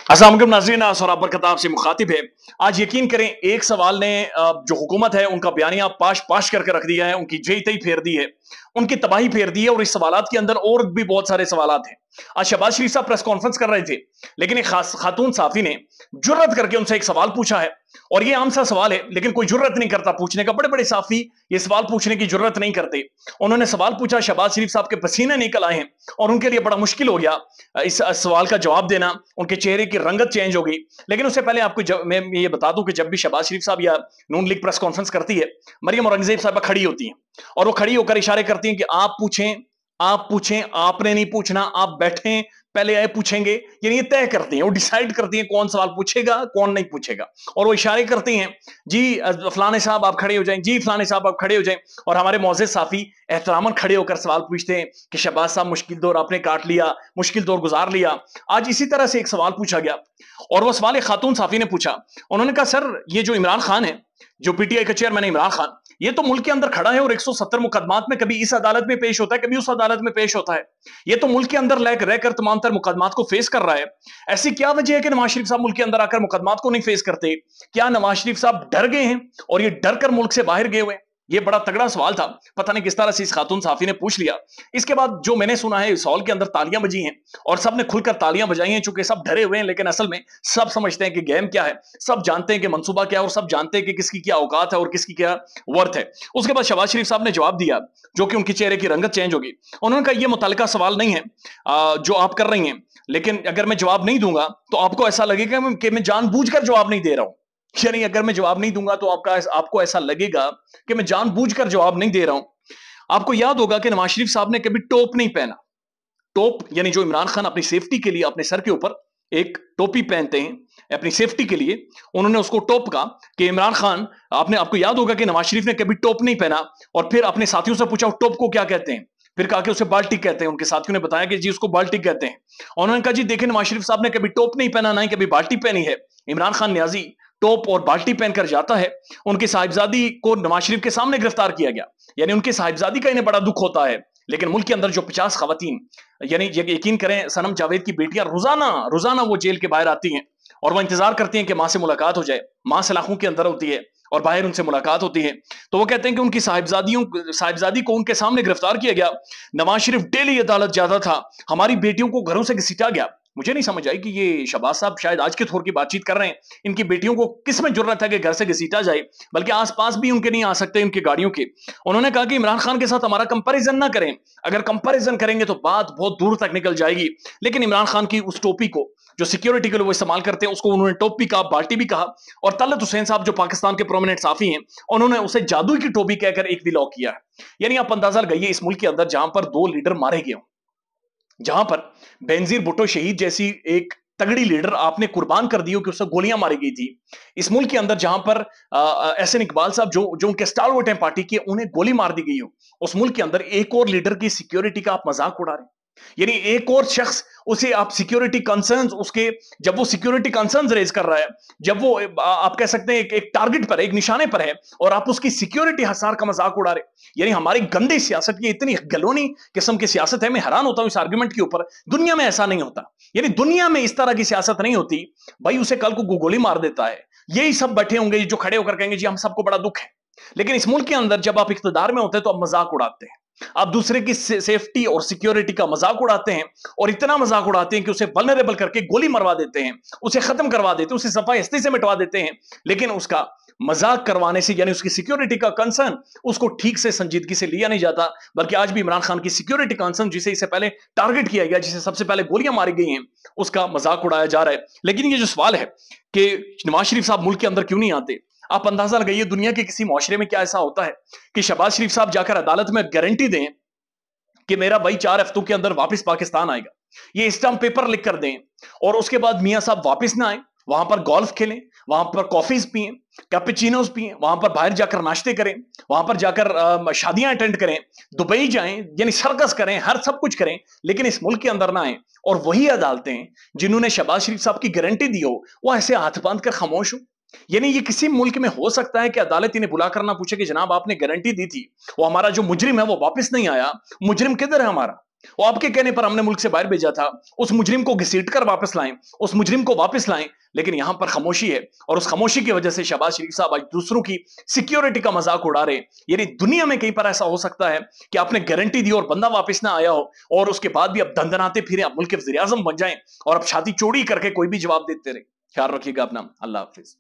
अस्सलाम वालेकुम नाज़रीन, सौराब बरकताब से मुखातिब है। आज यकीन करें एक सवाल ने जो हुकूमत है उनका बयानिया पाश पाश करके रख दिया है, उनकी जेई तई फेर दी है, उनकी तबाही फेर दी है। और इस सवालात के अंदर और भी बहुत सारे सवालात हैं। आज शहबाज शरीफ साहब प्रेस कॉन्फ्रेंस कर रहे थे, लेकिन एक खातून साफी ने जुर्रत करके उनसे एक सवाल पूछा है। और ये आम सा सवाल है, लेकिन कोई जुर्रत नहीं करता पूछने का। बड़े बड़े साफी ये सवाल पूछने की जुर्रत नहीं करते। उन्होंने सवाल पूछा, शहबाज शरीफ साहब के पसीने निकल आए हैं और उनके लिए बड़ा मुश्किल हो गया इस सवाल का जवाब देना। उनके चेहरे की रंगत चेंज हो गई। लेकिन उससे पहले आपको मैं ये बता दूं कि जब भी शहबाज शरीफ साहब या नून लीग प्रेस कॉन्फ्रेंस करती है, मरियम औरंगजेब साहब खड़ी होती हैं और वो खड़ी होकर इशारे करती हैं कि आप पूछें, आप पूछें, आपने नहीं पूछना, आप बैठें, पहले आए पूछेंगे। यानी ये तय करती हैं, वो डिसाइड करती हैं कौन सवाल पूछेगा कौन नहीं पूछेगा। और वो इशारे करती हैं, जी फलाने साहब आप खड़े हो जाएं, जी फलाने साहब आप खड़े हो जाएं। और हमारे मोअज़्ज़ज़ साफी एहतरामन खड़े होकर सवाल पूछते हैं कि शहबाज साहब मुश्किल दौर आपने काट लिया, मुश्किल दौर गुजार लिया। आज इसी तरह से एक सवाल पूछा गया और वो सवाल एक खातून साफी ने पूछा। उन्होंने कहा, सर ये जो इमरान खान है, जो पीटीआई का चेयरमैन है इमरान खान, ये तो मुल्क के अंदर खड़ा है और 170 मुकदमात में कभी इस अदालत में पेश होता है, कभी उस अदालत में पेश होता है। ये तो मुल्क के अंदर रहकर तमाम तर मुकदमात को फेस कर रहा है। ऐसी क्या वजह है कि नवाज शरीफ साहब मुल्क के अंदर आकर मुकदमात को नहीं फेस करते? क्या नवाज शरीफ साहब डर गए हैं और ये डर कर मुल्क से बाहर गए हुए हैं? ये बड़ा तगड़ा सवाल था। पता नहीं किस तरह से इस खातून साफी ने पूछ लिया। इसके बाद जो मैंने सुना है, इस हॉल के अंदर तालियां बजी हैं और सब ने खुलकर तालियां बजाई हैं, चूंकि सब डरे हुए हैं। लेकिन असल में सब समझते हैं कि गेम क्या है, सब जानते हैं कि मंसूबा क्या है और सब जानते हैं कि किसकी क्या औकात है और किसकी क्या वर्थ है। उसके बाद शहबाज शरीफ साहब ने जवाब दिया, जो कि उनके चेहरे की रंगत चेंज होगी। उन्होंने कहा, यह मुतल्लिका सवाल नहीं है जो आप कर रही हैं, लेकिन अगर मैं जवाब नहीं दूंगा तो आपको ऐसा लगेगा कि मैं जानबूझकर जवाब नहीं दे रहा हूं। यानी अगर मैं जवाब नहीं दूंगा तो आपको ऐसा लगेगा कि मैं जानबूझकर जवाब नहीं दे रहा हूं। आपको याद होगा कि नवाज शरीफ साहब ने कभी टोप नहीं पहना। टोप यानी जो इमरान खान अपनी सेफ्टी के लिए अपने सर के ऊपर एक टोपी पहनते हैं अपनी सेफ्टी के लिए, उन्होंने उसको टोप कहा कि इमरान खान, आपको याद होगा कि नवाज शरीफ ने कभी टोप नहीं पहना। और फिर अपने साथियों से पूछा टोप को क्या कहते हैं, फिर कहा कि उसे बाल्टी कहते हैं। उनके साथियों ने बताया कि जी उसको बाल्टी कहते हैं। उन्होंने कहा, जी देखिए नवाज शरीफ साहब ने कभी टोप नहीं पहना, ना ही कभी बाल्टी पहनी है। इमरान खान न्याजी टोप और बाल्टी पहनकर जाता है। उनकी साहिबजादी को नवाज शरीफ के सामने गिरफ्तार किया गया, यानी उनकी साहिबजादी का इन्हें बड़ा दुख होता है। लेकिन मुल्क के अंदर जो 50 खवातीन, यानी यकीन करें सनम जावेद की बेटियां रोजाना रोजाना वो जेल के बाहर आती हैं और वो इंतजार करती हैं कि मां से मुलाकात हो जाए। मां सलाखों के अंदर होती है और बाहर उनसे मुलाकात होती है। तो वो कहते हैं कि उनकी साहिबजादी को उनके सामने गिरफ्तार किया गया। नवाज शरीफ डेली अदालत जाता था, हमारी बेटियों को घरों से घसीटा गया। मुझे नहीं समझ आई कि ये शहबाज साहब शायद आज के दौर की बातचीत कर रहे हैं। इनकी बेटियों को किस में जुर्रत है कि घर से घसीटा जाए, बल्कि आसपास भी उनके नहीं आ सकते इनकी गाड़ियों के। उन्होंने कहा कि इमरान खान के साथ हमारा कंपैरिजन ना करें, अगर कंपैरिजन करेंगे तो बात बहुत दूर तक निकल जाएगी। लेकिन इमरान खान की उस टोपी को जो सिक्योरिटी के लिए वो इस्तेमाल करते हैं, उसको उन्होंने टोपी कहा, बाल्टी भी कहा। और तलत हुसैन साहब जो पाकिस्तान के प्रोमिनेंट साफी हैं, उन्होंने उसे जादू की टोपी कहकर एक भी लॉ किया है। यानी आप अंदाजा लगाइए, इस मुल्क के अंदर जहां पर 2 लीडर मारे गए, जहां पर बेनजीर भुट्टो शहीद जैसी एक तगड़ी लीडर आपने कुर्बान कर दी हो कि उससे गोलियां मारी गई थी, इस मुल्क के अंदर जहां पर एहसन इकबाल साहब जो उनके स्टालवर्ट हैं पार्टी के, उन्हें गोली मार दी गई हो, उस मुल्क के अंदर एक और लीडर की सिक्योरिटी का आप मजाक उड़ा रहे हैं। यानी एक और शख्स, उसे आप सिक्योरिटी कंसर्न्स, उसके जब वो सिक्योरिटी कंसर्न्स रेज कर रहा है, जब वो आप कह सकते हैं एक टारगेट पर, एक निशाने पर है, और आप उसकी सिक्योरिटी हसार का मजाक उड़ा रहे। यानी हमारी गंदी सियासत, ये इतनी गलोनी किस्म की सियासत है। मैं हैरान होता हूं इस आर्गुमेंट के ऊपर। दुनिया में ऐसा नहीं होता, यानी दुनिया में इस तरह की सियासत नहीं होती। भाई उसे कल को गोली मार देता है, यही सब बैठे होंगे जो खड़े होकर कहेंगे जी हम सबको बड़ा दुख है। लेकिन इस मुल्क के अंदर जब आप इख्तिदार में होते हैं तो आप मजाक उड़ाते हैं, आप दूसरे की सेफ्टी और सिक्योरिटी का मजाक उड़ाते हैं, और इतना मजाक उड़ाते हैं कि उसे वल्नरेबल करके गोली मरवा देते हैं, उसे खत्म करवा देते हैं, उसे सफाई हस्ती से मिटवा देते हैं। लेकिन उसका मजाक करवाने से, यानी उसकी सिक्योरिटी का कंसर्न, उसको ठीक से संजीदगी से लिया नहीं जाता। बल्कि आज भी इमरान खान की सिक्योरिटी कंसर्न, जिसे इससे पहले टारगेट किया गया, जिसे सबसे पहले गोलियां मारी गई हैं, उसका मजाक उड़ाया जा रहा है। लेकिन ये जो सवाल है कि नवाज शरीफ साहब मुल्क के अंदर क्यों नहीं आते, आप अंदाजा लगाइए दुनिया के किसी मुआशरे में क्या ऐसा होता है कि शहबाज शरीफ साहब जाकर अदालत में गारंटी दें कि मेरा भाई 4 हफ्तों के अंदर वापस पाकिस्तान आएगा, ये स्टैम्प पेपर लिख कर दें, और उसके बाद मियां साहब वापस ना आए, वहां पर गोल्फ खेलें, वहां पर कॉफीज पिए, कैपेचिनोज पिए, वहां पर बाहर जाकर नाश्ते करें, वहां पर जाकर शादियां अटेंड करें, दुबई जाएं, यानी सर्कस करें, हर सब कुछ करें, लेकिन इस मुल्क के अंदर ना आए। और वही अदालतें जिन्होंने शहबाज शरीफ साहब की गारंटी दी हो, वो ऐसे हाथ बांध कर खामोश हो। यानी ये किसी मुल्क में हो सकता है कि अदालत इन्हें बुलाकर ना पूछे कि जनाब आपने गारंटी दी थी, वो हमारा जो मुजरिम है वो वापस नहीं आया, मुजरिम किधर है हमारा? وہ آپ کے کہنے پر ہم نے ملک سے باہر بھیجا تھا، اس مجرم کو گھسیٹ کر واپس لائیں، اس مجرم کو واپس لائیں، لیکن یہاں پر خاموشی ہے، اور اس خاموشی کی وجہ سے شہباز شریف صاحب آج دوسروں کی سیکیورٹی کا مذاق اڑا رہے ہیں۔ یعنی دنیا میں کہیں پر ایسا ہو سکتا ہے کہ آپ نے گارنٹی دی اور بندہ واپس نہ آیا ہو، اور اس کے بعد بھی اب دندناتے پھرے، اب ملک کے وزیر اعظم بن جائیں اور اب شادی چوڑی کر کے کوئی بھی جواب دیتے رہے۔ خیال رکھیے گا اپنا، اللہ حافظ۔